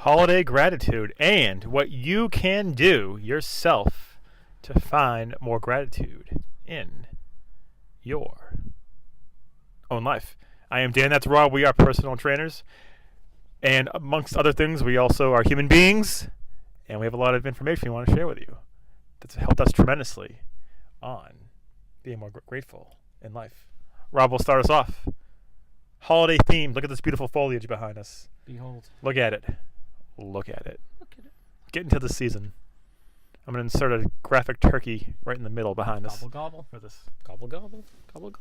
holiday gratitude and what you can do yourself to find more gratitude in your own life. I am Dan, that's Rob. We are personal trainers. And amongst other things, we also are human beings. And we have a lot of information we want to share with you that's helped us tremendously on being more grateful in life. Rob will start us off. Holiday themed. Look at this beautiful foliage behind us. Behold. Look at it. Look at it. Look at it. Get into the season. I'm going to insert a graphic turkey right in the middle behind us. Gobble, gobble. For this. Gobble, gobble. Gobble,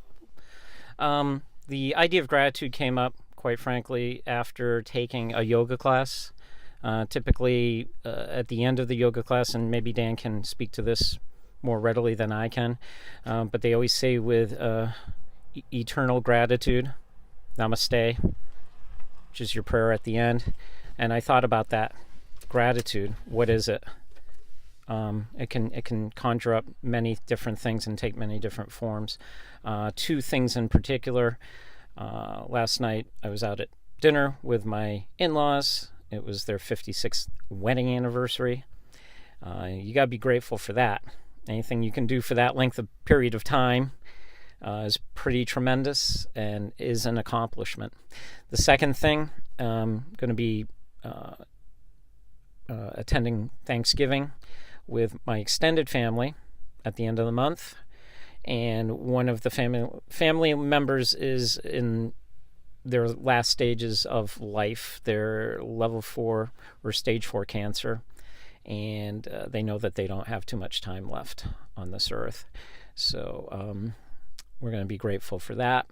gobble. The idea of gratitude came up, quite frankly, after taking a yoga class. Typically, at the end of the yoga class, and maybe Dan can speak to this more readily than I can, but they always say with eternal gratitude, namaste, which is your prayer at the end. And I thought about that. Gratitude, what is it? It can conjure up many different things and take many different forms. Two things in particular. Last night I was out at dinner with my in-laws. It was their 56th wedding anniversary. You got to be grateful for that. Anything you can do for that length of period of time is pretty tremendous and is an accomplishment. The second thing, going to be attending Thanksgiving with my extended family at the end of the month. And one of the family members is in their last stages of life. They're level 4 or stage 4 cancer, and they know that they don't have too much time left on this earth. So we're going to be grateful for that.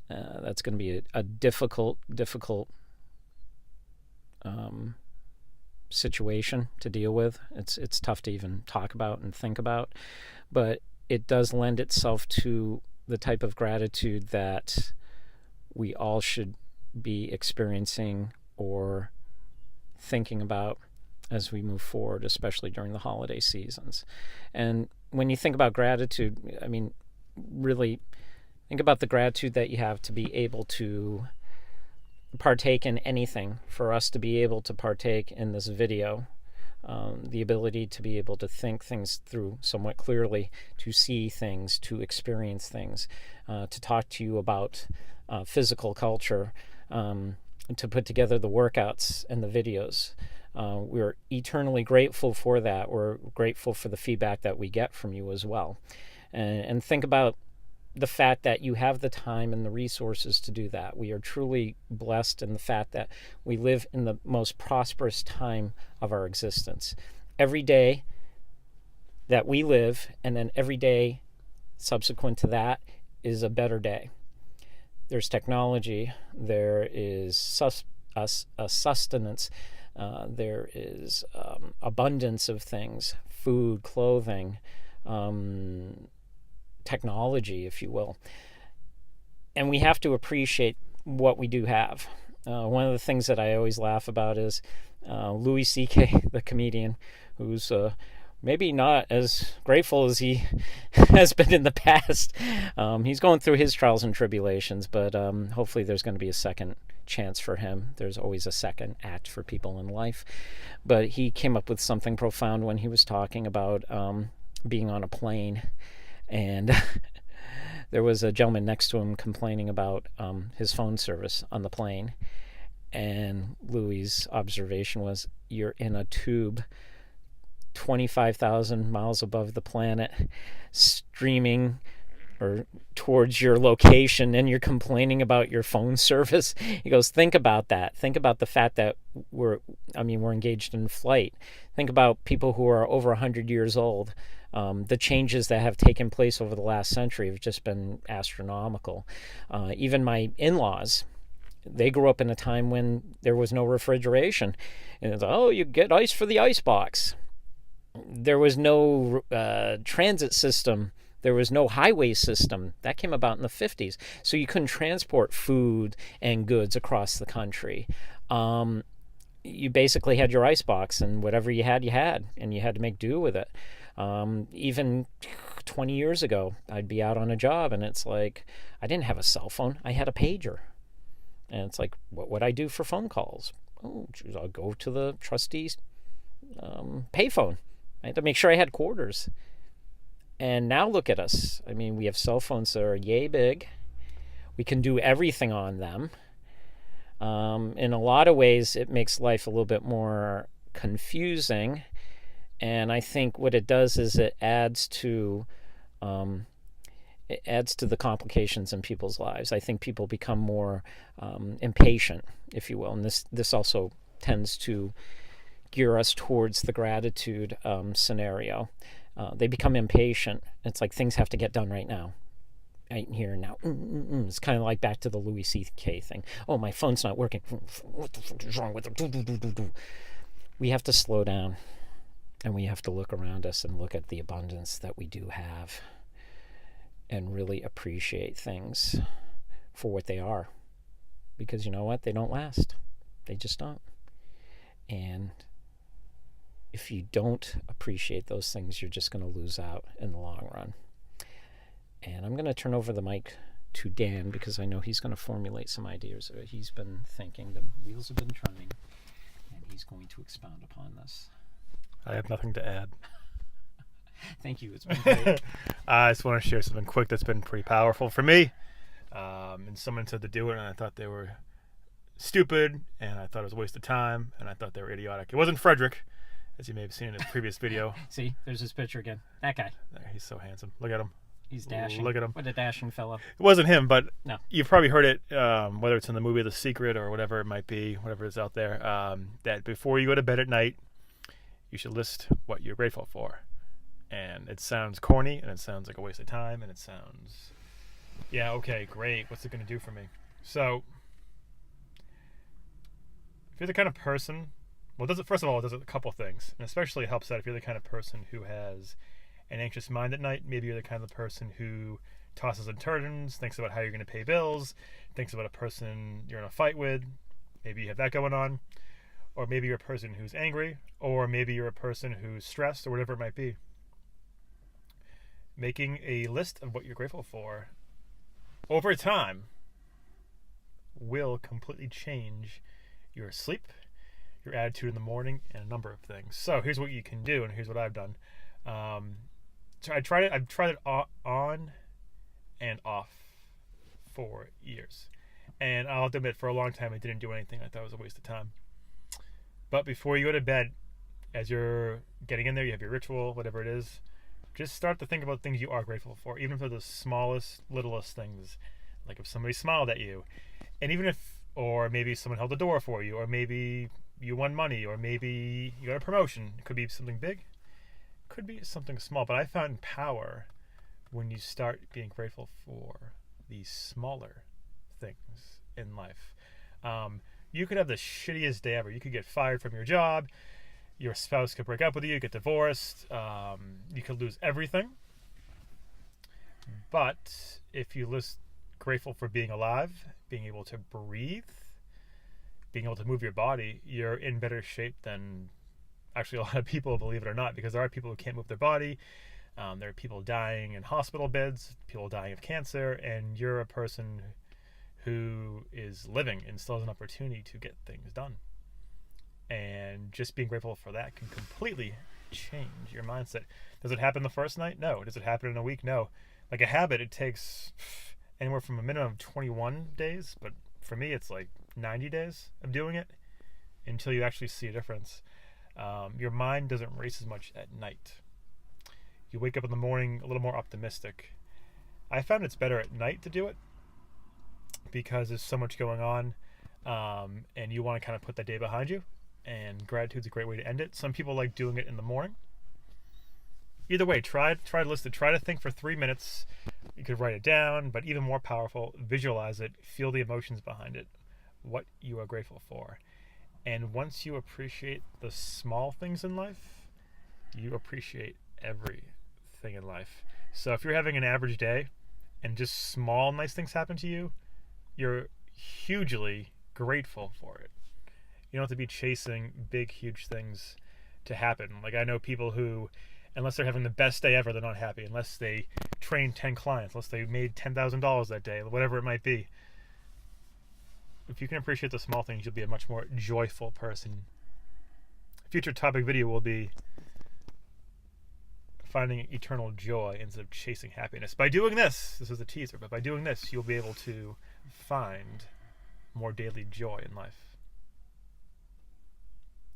That's going to be a difficult situation to deal with. It's tough to even talk about and think about, but it does lend itself to the type of gratitude that we all should be experiencing or thinking about as we move forward, especially during the holiday seasons. And when you think about gratitude, I mean, really think about the gratitude that you have to be able to partake in anything. For us to be able to partake in this video, the ability to be able to think things through somewhat clearly, to see things, to experience things, to talk to you about physical culture, to put together the workouts and the videos. We're eternally grateful for that. We're grateful for the feedback that we get from you as well. And think about the fact that you have the time and the resources to do that. We are truly blessed in the fact that we live in the most prosperous time of our existence. Every day that we live, and then every day subsequent to that, is a better day. There's technology, there is sustenance, there is abundance of things, food, clothing, technology, if you will. And we have to appreciate what we do have. One of the things that I always laugh about is Louis C.K., the comedian, who's maybe not as grateful as he has been in the past. He's going through his trials and tribulations, but hopefully there's going to be a second chance for him. There's always a second act for people in life. But he came up with something profound when he was talking about being on a plane. And there was a gentleman next to him complaining about his phone service on the plane. And Louis' observation was, you're in a tube 25,000 miles above the planet, streaming or towards your location, and you're complaining about your phone service. He goes, think about that. Think about the fact that we're engaged in flight. Think about people who are over 100 years old. The changes that have taken place over the last century have just been astronomical. Even my in-laws, they grew up in a time when there was no refrigeration. And it's, you get ice for the ice box. There was no transit system. There was no highway system. That came about in the 50s. So you couldn't transport food and goods across the country. You basically had your ice box, and whatever you had, and you had to make do with it. Even 20 years ago, I'd be out on a job, and it's like, I didn't have a cell phone. I had a pager. And it's like, what would I do for phone calls? Oh, I'll go to the trustee's payphone. I had to make sure I had quarters. And now look at us. I mean, we have cell phones that are yay big. We can do everything on them. In a lot of ways, it makes life a little bit more confusing. And I think what it does is it adds to the complications in people's lives. I think people become more impatient, if you will. And this also tends to gear us towards the gratitude scenario. They become impatient. It's like things have to get done right now. Right here and now. It's kind of like back to the Louis C.K. thing. Oh, my phone's not working. What the fuck is wrong with it? We have to slow down. And we have to look around us and look at the abundance that we do have. And really appreciate things for what they are. Because you know what? They don't last. They just don't. And if you don't appreciate those things, you're just going to lose out in the long run. And I'm going to turn over the mic to Dan because I know he's going to formulate some ideas. He's been thinking, the wheels have been turning, and he's going to expound upon this. I have nothing to add. Thank you. It's been great. I just want to share something quick that's been pretty powerful for me. And someone said to do it, and I thought they were stupid, and I thought it was a waste of time, and I thought they were idiotic. It wasn't Frederick, as you may have seen in his previous video. See, there's his picture again. That guy. There, he's so handsome. Look at him. He's dashing. Look at him. What a dashing fellow. It wasn't him, but no. You've probably heard it, whether it's in the movie The Secret or whatever it might be, whatever is out there, that before you go to bed at night, you should list what you're grateful for. And it sounds corny, and it sounds like a waste of time, and it sounds, yeah, okay, great. What's it going to do for me? So, if you're the kind of person, well, first of all, it does a couple things. And especially it helps out if you're the kind of person who has an anxious mind at night. Maybe you're the kind of person who tosses and turns, thinks about how you're going to pay bills, thinks about a person you're in a fight with. Maybe you have that going on. Or maybe you're a person who's angry, or maybe you're a person who's stressed, or whatever it might be. Making a list of what you're grateful for over time will completely change your sleep, your attitude in the morning, and a number of things. So here's what you can do, and here's what I've done. So I've tried it on and off for years. And I'll admit, for a long time, I didn't do anything. I thought it was a waste of time. But before you go to bed, as you're getting in there, you have your ritual, whatever it is, just start to think about things you are grateful for, even for the smallest, littlest things. Like if somebody smiled at you, and even if, or maybe someone held the door for you, or maybe you won money, or maybe you got a promotion. It could be something big, could be something small. But I found power when you start being grateful for these smaller things in life. You could have the shittiest day ever. You could get fired from your job. Your spouse could break up with you, get divorced. You could lose everything. But if you list grateful for being alive, being able to breathe, being able to move your body, you're in better shape than actually a lot of people, believe it or not, because there are people who can't move their body. There are people dying in hospital beds, people dying of cancer, and you're a person who is living and still has an opportunity to get things done. And just being grateful for that can completely change your mindset. Does it happen the first night? No. Does it happen in a week? No. Like a habit, it takes anywhere from a minimum of 21 days, but for me it's like 90 days of doing it until you actually see a difference. Your mind doesn't race as much at night. You wake up in the morning a little more optimistic. I found it's better at night to do it because there's so much going on, and you want to kind of put that day behind you, and gratitude's a great way to end it. Some people like doing it in the morning. Either way, try to list it. Try to think for 3 minutes. You could write it down, but even more powerful, visualize it, feel the emotions behind it, what you are grateful for. And once you appreciate the small things in life, you appreciate everything in life. So if you're having an average day and just small nice things happen to you, you're hugely grateful for it. You don't have to be chasing big, huge things to happen. Like I know people who, unless they're having the best day ever, they're not happy. Unless they trained 10 clients, unless they made $10,000 that day, whatever it might be. if you can appreciate the small things, you'll be a much more joyful person. Future topic video will be finding eternal joy instead of chasing happiness. By doing this is a teaser, but by doing this, you'll be able to find more daily joy in life.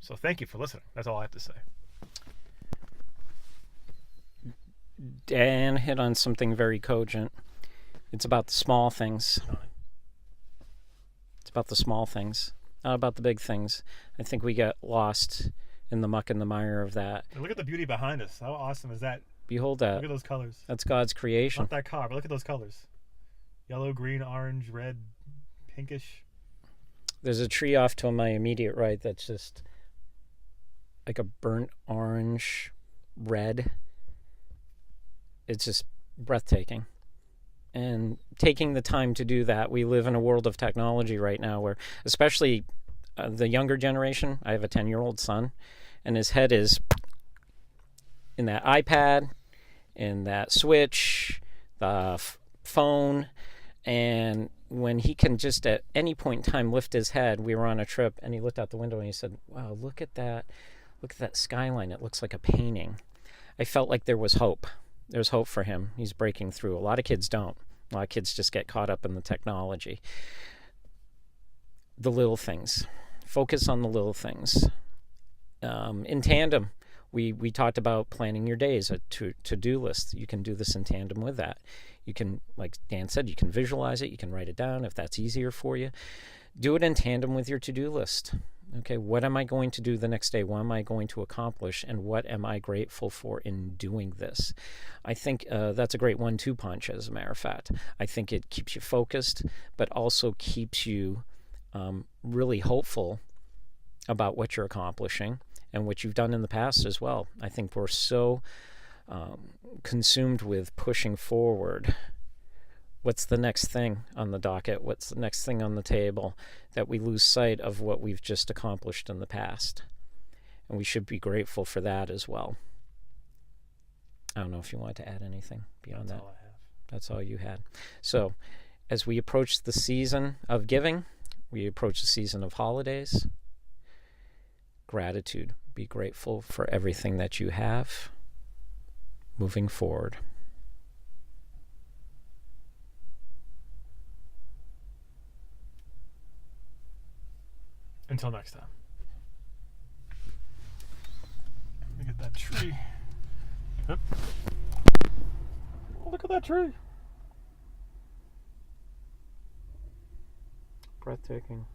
So thank you for listening. That's all I have to say. Dan hit on something very cogent. It's about the small things. It's about the small things, not about the big things. I think we get lost in the muck and the mire of that. And look at the beauty behind us. How awesome is that? Behold that. Look at those colors. That's God's creation. Not that car, but look at those colors. Yellow, green, orange, red, pinkish. There's a tree off to my immediate right that's just like a burnt orange, red. It's just breathtaking. And taking the time to do that, we live in a world of technology right now where, especially the younger generation, I have a 10-year-old son, and his head is in that iPad, in that Switch, the phone, and when he can just at any point in time lift his head, we were on a trip, and he looked out the window and he said, wow, look at that skyline. It looks like a painting. I felt like there was hope. There's hope for him. He's breaking through. A lot of kids don't. A lot of kids just get caught up in the technology. The little things. Focus on the little things. In tandem, we talked about planning your days, a to-do list. You can do this in tandem with that. You can, like Dan said, you can visualize it. You can write it down if that's easier for you. Do it in tandem with your to-do list. Okay, what am I going to do the next day? What am I going to accomplish? And what am I grateful for in doing this? I think that's a great 1-2 punch, as a matter of fact. I think it keeps you focused, but also keeps you really hopeful about what you're accomplishing and what you've done in the past as well. I think we're so consumed with pushing forward. What's the next thing on the docket? What's the next thing on the table, that we lose sight of what we've just accomplished in the past? And we should be grateful for that as well. I don't know if you wanted to add anything beyond that. That's all I have. That's all you had. So as we approach the season of giving, we approach the season of holidays. Gratitude. Be grateful for everything that you have moving forward. Until next time. Let me get that tree. Yep. Oh, look at that tree. Breathtaking.